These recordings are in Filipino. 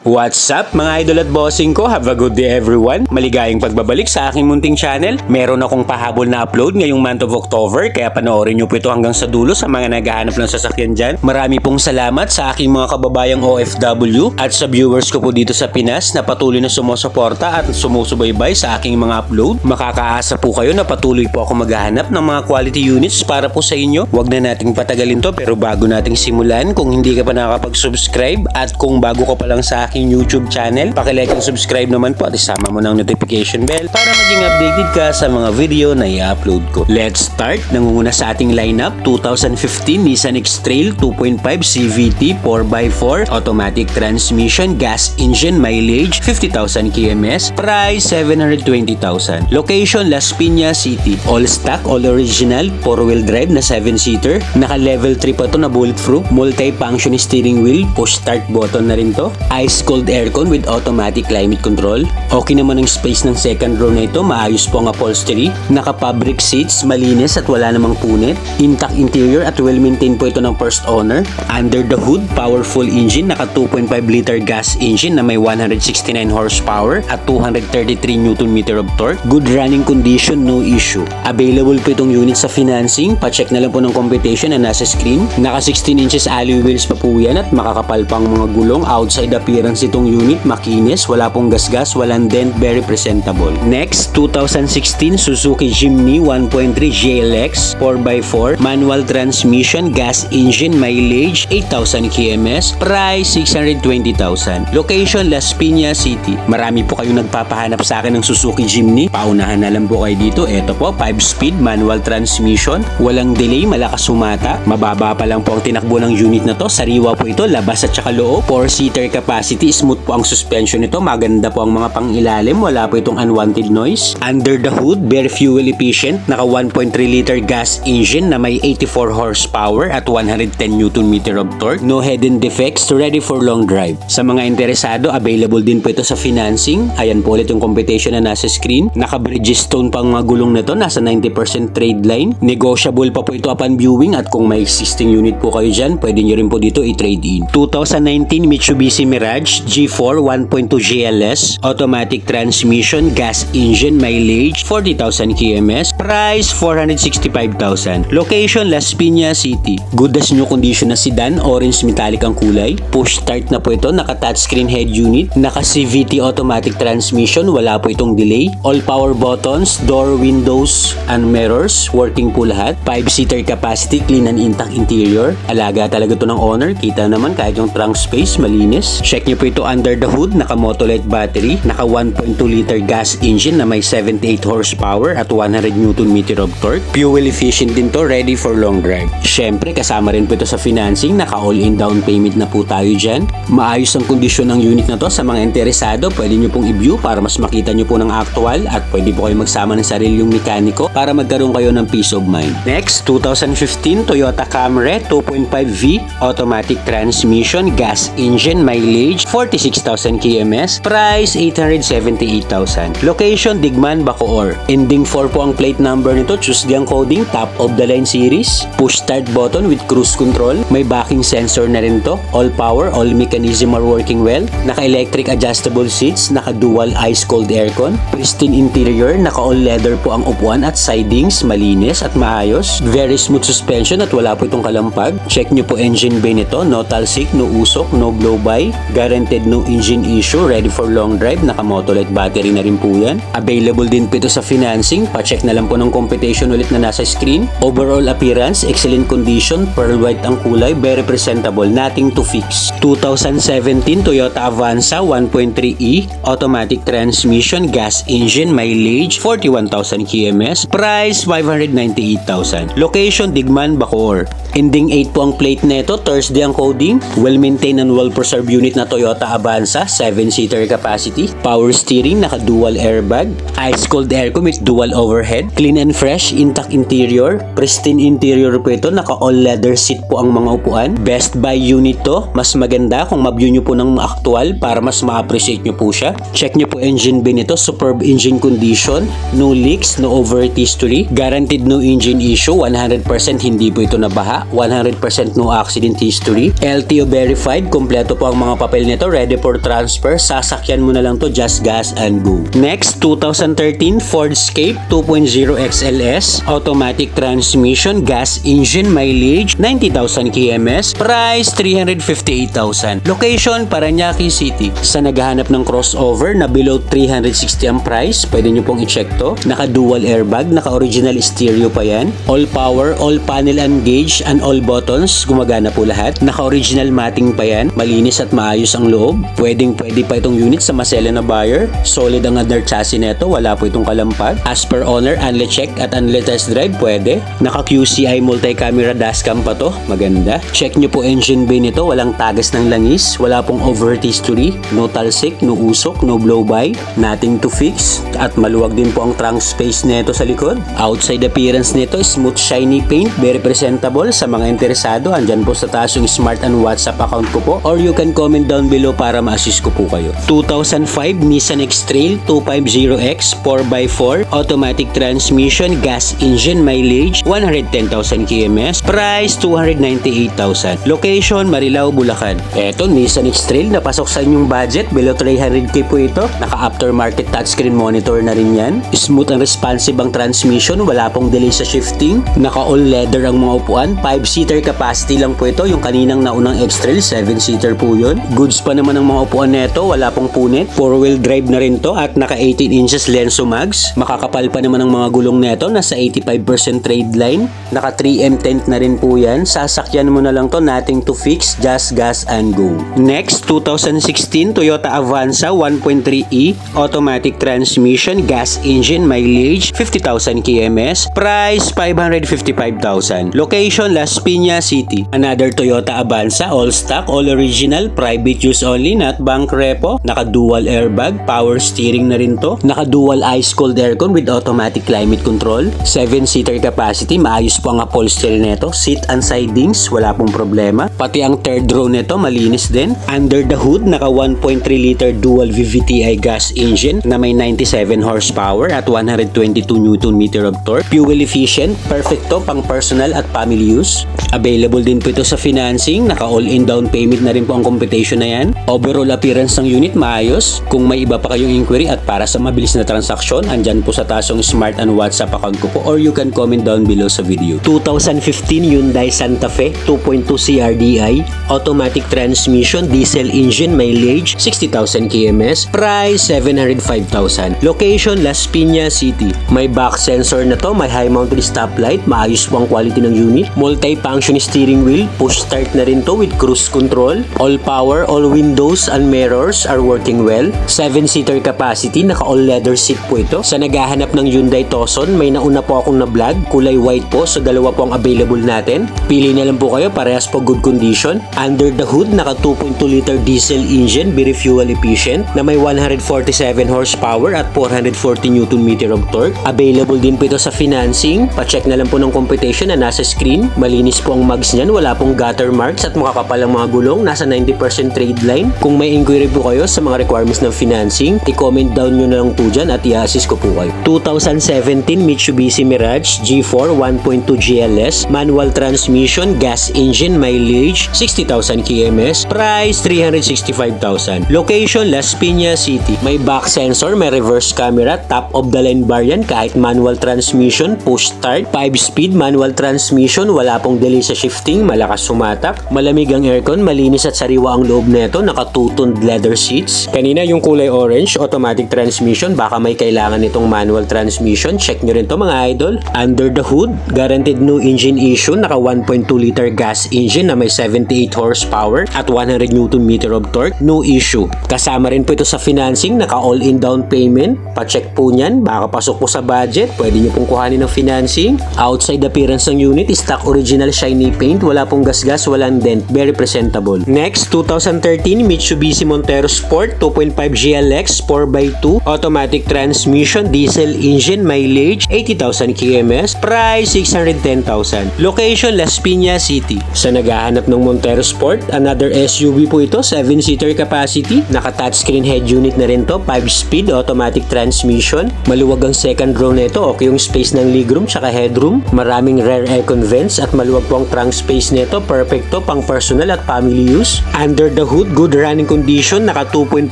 What's up mga idol at bossing ko? Have a good day everyone. Maligayang pagbabalik sa aking munting channel. Meron akong pahabol na upload ngayong month of October, kaya panoorin nyo po ito hanggang sa dulo sa mga naghahanap ng sasakyan dyan. Marami pong salamat sa aking mga kababayang OFW at sa viewers ko po dito sa Pinas na patuloy na sumusuporta at sumusubaybay sa aking mga upload. Makakaasa po kayo na patuloy po ako maghahanap ng mga quality units para po sa inyo. Huwag na nating patagalin to, pero bago nating simulan, kung hindi ka pa nakakapag-subscribe at kung bago ka pa lang sa aking YouTube channel, pakilike ang subscribe naman po at isama mo ng notification bell para maging updated ka sa mga video na i-upload ko. Let's start. Nangunguna sa ating lineup, 2015 Nissan X-Trail 2.5 CVT 4x4 automatic transmission, gas engine, mileage 50,000 kms, price 720,000. Location Las Piñas City. All stock, all original, 4-wheel drive na 7-seater. Naka level 3 pa to na bulletproof, multi-function steering wheel, push start button na rin to. Ice cold aircon with automatic climate control. Okay naman ang space ng second row na ito, maayos po ang upholstery. Naka fabric seats, malinis at wala namang punit. Intact interior at well maintained po ito ng first owner. Under the hood, powerful engine, naka 2.5 liter gas engine na may 169 horsepower at 233 Nm of torque. Good running condition, no issue. Available po itong unit sa financing. Pa-check na lang po ng computation na nasa screen. Naka 16 inches alloy wheels pa po yan at makakapal pang mga gulong. Outside appearance itong unit, makinis, wala pong gasgas, walang dent, very presentable. Next, 2016 Suzuki Jimny 1.3 GLX 4x4 manual transmission, gas engine, mileage 8,000 kms, price 620,000. Location Las Piñas City. Marami po kayong nagpapahanap sa akin ng Suzuki Jimny. Paunahan na lang po kayo dito. Ito po, 5-speed manual transmission, walang delay, malakas sumata. Mababa pa lang po ang tinakbo ng unit na to. Sariwa po ito, labas at saka loob. 4-seater capacity, smooth po ang suspension nito, maganda po ang mga pangilalim, wala po itong unwanted noise. Under the hood, very fuel efficient, naka 1.3 liter gas engine na may 84 horsepower at 110 Nm of torque. No hidden defects, ready for long drive. Sa mga interesado, available din po ito sa financing. Ayan po ulit yung computation na nasa screen. Naka Bridgestone pang mga gulong na to, nasa 90% trade line. Negotiable pa po ito upon viewing, at kung may existing unit po kayo dyan, pwede nyo rin po dito i-trade in. 2019 Mitsubishi Mirage G4 1.2 GLS automatic transmission, gas engine, mileage 40,000 kms, price 465,000. Location Las Piñas City. Good as new condition na sedan, orange metallic ang kulay. Push start na po ito, naka touchscreen head unit, naka CVT automatic transmission, wala po itong delay. All power buttons, door, windows and mirrors, working po lahat. 5-seater capacity, clean and intact interior. Alaga talaga to ng owner. Kita naman kahit yung trunk space, malinis. Check nyo po ito under the hood, naka Motolite battery, naka 1.2 liter gas engine na may 78 horsepower at 100 Nm of torque. Fuel efficient din to, ready for long drive. Syempre, kasama rin po ito sa financing, naka all-in down payment na po tayo dyan. Maayos ang kondisyon ng unit na to. Sa mga interesado, pwede nyo pong i-view para mas makita nyo po ng actual, at pwede po kayo magsama ng sarilyong mekaniko para magkaroon kayo ng peace of mind. Next, 2015 Toyota Camry 2.5V automatic transmission, gas engine, mileage 46,000 kms, price 878,000. Location Digman, Bacoor. Ending 4 po ang plate number nito, Tuesday ang coding, top of the line series. Push start button with cruise control, may backing sensor na rin to. All power, all mechanism are working well. Naka electric adjustable seats, naka dual ice cold aircon, pristine interior, naka all leather po ang upuan at sidings, malinis at maayos. Very smooth suspension at wala po itong kalampag. Check nyo po engine bay nito, no talsik, no usok, no blow by, guaranteed no engine issue, ready for long drive. Naka Motolite battery na rin po yan. Available din po ito sa financing. Pa-check na lang po ng computation ulit na nasa screen. Overall appearance, excellent condition, pearl white ang kulay, very presentable, nothing to fix. 2017 Toyota Avanza 1.3e automatic transmission, gas engine, mileage 41,000 kms, price 598,000. Location Digman, Bacoor. Ending 8 po ang plate nito, Thursday ang coding. Well maintained and well preserved unit na Toyota Avanza, 7-seater capacity, power steering, naka dual airbag, ice cold aircon with dual overhead, clean and fresh, intact interior, pristine interior po ito, naka all leather seat po ang mga upuan. Best buy unit to, mas maganda kung ma-view nyo po ng actual para mas ma-appreciate nyo po siya. Check nyo po engine bay nito, superb engine condition, no leaks, no overheat history, guaranteed no engine issue, 100% hindi po ito nabaha, 100% no accident history, LTO verified, kompleto po ang mga papel nito, ready for transfer. Sasakyan mo na lang to, just gas and go. Next, 2013 Ford Escape 2.0 XLS, automatic transmission, gas engine, mileage 90,000 kms, price 358,000. Location, Parañaque City. Sa naghahanap ng crossover na below 360 ang price, pwede nyo pong i-check to. Naka dual airbag, naka original stereo pa yan. All power, all panel and gauge, and all buttons, gumagana po lahat. Naka original matting pa yan, malinis at maayos ang loob. Pwede pa itong unit sa masela na buyer. Solid ang under chassis neto, wala po itong kalampag. As per owner, unli check at unli test drive, pwede. Naka QCI multi-camera dashcam pa to, maganda. Check nyo po engine bay nito, walang tagas ng langis, wala pong overheat history, no talsik, no usok, no blow by, nothing to fix, at maluwag din po ang trunk space nito sa likod. Outside appearance nito, smooth shiny paint, very presentable. Sa mga interesado, andyan po sa taas yung Smart and WhatsApp account ko po, or you can comment down below para ma-assist ko po kayo. 2005 Nissan X-Trail 250X 4x4, automatic transmission, gas engine, mileage 110,000 kms, price 298,000. Location, Marilao, Bulacan. Eto, Nissan X-Trail, napasok sa inyong budget, below 300k po ito. Naka-aftermarket touchscreen monitor na rin yan. Smooth and responsive ang transmission, wala pong delay sa shifting. Naka-all leather ang mga upuan, 5-seater capacity lang po ito. Yung kaninang naunang X-Trail, 7-seater po yun. Goods pa naman ang mga upuan neto, wala pong punit. 4-wheel drive na rin to at naka 18 inches Lenso Mags. Makakapal pa naman ang mga gulong neto, nasa 85% trade line. Naka 3M tent na rin po yan. Sasakyan mo na lang to, nothing to fix, just gas and go. Next, 2016 Toyota Avanza 1.3e, automatic transmission, gas engine, mileage 50,000 kms, price 555,000. Location, Las Piñas City. Another Toyota Avanza, all stock, all original, private use only, not bank repo. Naka dual airbag, power steering na rin to. Naka dual ice cold aircon with automatic climate control. 7-seater capacity, maayos po ang upholstery neto. Seat and sidings, wala pong problema. Pati ang third row neto, malinis din. Under the hood, naka 1.3 liter dual VVTi gas engine na may 97 horsepower at 122 Nm of torque. Fuel efficient, perfect to pang personal at family use. Available din po ito sa financing, naka all-in down payment na rin po ang computation na yan. Overall appearance ng unit, maayos. Kung may iba pa kayong inquiry at para sa mabilis na transaksyon, andyan po sa taas yung Smart and WhatsApp account ko po, or you can comment down below sa video. 2015 Hyundai Santa Fe 2.2 CRDI, automatic transmission, diesel engine, mileage 60,000 kms, price 705,000. Location, Las Piñas City. May back sensor na to, may high mounted stoplight, maayos po ang quality ng unit. Multi-function steering wheel, push start na rin to with cruise control. All power, all windows and mirrors are working well. 7-seater capacity, naka all leather seat po ito. Sa naghahanap ng Hyundai Tucson, may nauna po akong na-vlog, kulay white po, so dalawa po ang available natin. Pili na lang po kayo, parehas po good condition. Under the hood, naka 2.2 liter diesel engine, very fuel efficient, na may 147 horsepower at 440 Nm of torque. Available din po ito sa financing. Pa-check na lang po ng computation na nasa screen. Malinis po ang mags niyan, wala pong gutter marks at makakapal ang mga gulong, nasa 90% trade line. Kung may inquiry po kayo sa mga requirements ng financing, i-comment down nyo na lang po dyan at i-assist ko po kayo. 2017 Mitsubishi Mirage G4 1.2 GLS, manual transmission, gas engine, mileage 60,000 kms, price 365,000. Location, Las Piñas City. May back sensor, may reverse camera, top of the line bar yan kahit manual transmission, push start, 5-speed manual transmission, wala pong delay sa shifting, malakas sumatak, malamig ang aircon, malinis at sariwa ang loob neto, naka 2-toned leather seats. Kanina yung kulay orange, automatic transmission, baka may kailangan nitong manual transmission, check nyo rin to mga idol. Under the hood, guaranteed no engine issue, naka 1.2 liter gas engine na may 78 horsepower at 100 Nm of torque, no issue. Kasama rin po ito sa financing, naka all-in down payment, pa-check po nyan, baka pasok po sa budget, pwede nyo pong kuhanin ng financing. Outside appearance ng unit, stock original shiny paint, wala pong gasgas, walang dent, very presentable. Next, 2013 Mitsubishi Montero Sport 2.5 GLX 4x2, automatic transmission, diesel engine, mileage 80,000 kms, price 610,000. Location, Las Piñas City. Sa naghahanap ng Montero Sport, another SUV po ito, 7-seater capacity, naka touchscreen head unit na rin to, 5-speed automatic transmission, maluwag ang second row nito, okay yung space ng legroom tsaka headroom, maraming rear aircon vents at maluwag po ang trunk space nito, perfect to pang personal at family use. Under the hood, good running condition. Naka 2.5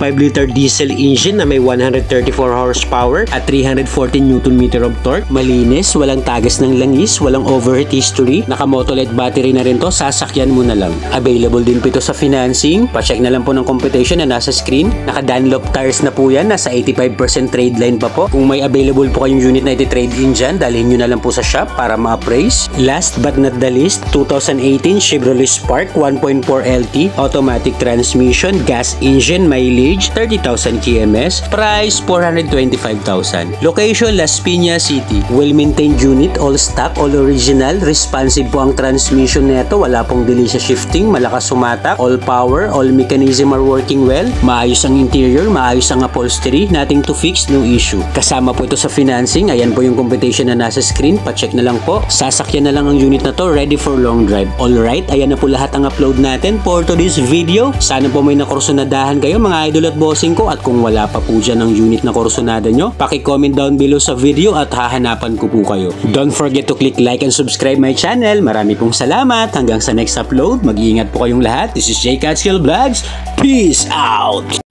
liter diesel engine na may 134 horsepower at 314 Nm of torque. Malinis, walang tagas ng langis, walang overheat history. Naka Motolite battery na rin to, sasakyan mo na lang. Available din po ito sa financing. Pa-check na lang po ng computation na nasa screen. Naka Dunlop tires na po yan, nasa 85% trade line pa po. Kung may available po kayong unit na iti-trade in dyan, dalhin nyo na lang po sa shop para ma-appraise. Last but not the least, 2018 Chevrolet Spark 1.4 LT, automatic transmission, gas engine, mileage 30,000 kms, price 425,000. Location Las Piñas City. Well-maintained unit, all stock, all original, responsive po ang transmission neto, wala pong delay sa shifting, malakas sumatak, all power, all mechanism are working well, maayos ang interior, maayos ang upholstery, nothing to fix, no issue. Kasama po ito sa financing, ayan po yung computation na nasa screen, pa-check na lang po. Sasakyan na lang ang unit na to, ready for long drive. Alright, ayan na po lahat ang upload natin for today's video. Sana po may nakursunadahan kayo mga idol at bossing ko, at kung wala pa po dyan ang unit na kursunada nyo, paki-comment down below sa video at hahanapan ko po kayo. Don't forget to click like and subscribe my channel. Marami pong salamat. Hanggang sa next upload, mag-iingat po kayong lahat. This is J Catskill Vlogs. Peace out!